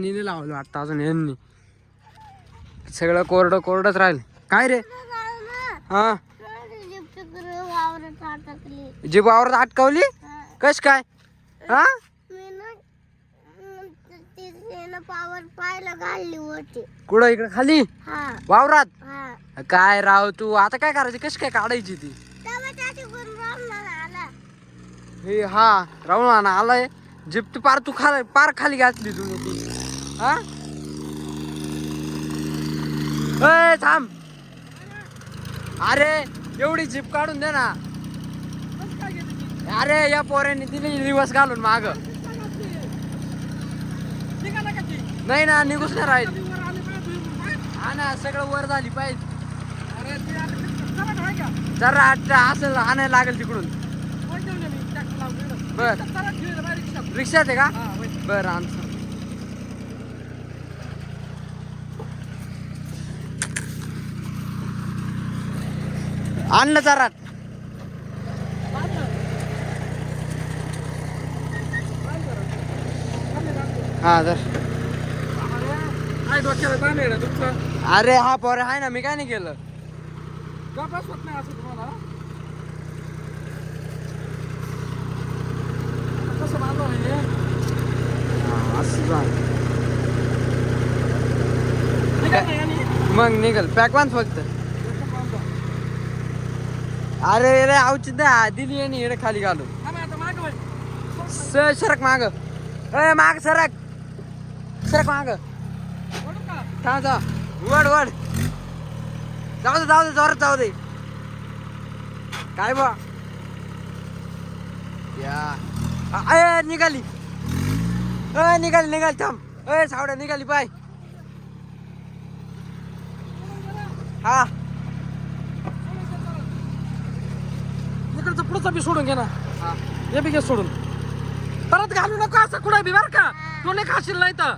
नाही लावलं वाटतं अजून यांनी. सगळं कोरडच राहील. काय रे? हा जीप वावरात अटकावली. कश काय? हा पावर पायला घालली होती. कुठं? इकडे खाली हा वावरात. हा काय राव तू आता काय करायची? कशी काय काढायची ती? हे हा राहुल आलाय. जीप तू पार खाली घातली तुम्ही ती. हा ए थांब. अरे एवढी जीप काढून दे ना. अरे या पोऱ्यांनी दिली रिवर्स घालून माग. नाही ना निघूच नाही राहील. हा ना सगळं वर झाली पाहिजे. जरा असं आणायला लागेल तिकडून. बर रिक्षात आहे का? बर आमचं आणलं जरा. हा तर अरे हा पोरे आहे ना. मी काय नाही केलं. मग निघल पॅक बांध फक्त. अरे रे औचित दिली आहे इकडे खाली घालून. सरक माग. माग सरक माग. थांब जा. वड जाऊ दे जोरात जाऊ दे. काय बा या निघाली. निघाली थांब. सावड्या निघाली पाय. हा इकडचं पुढचं बी सोडून घे ना. हे बी घे सोडून. परत घालू नको असं कुठं बी बर का. तू नाही खाशील नाही तर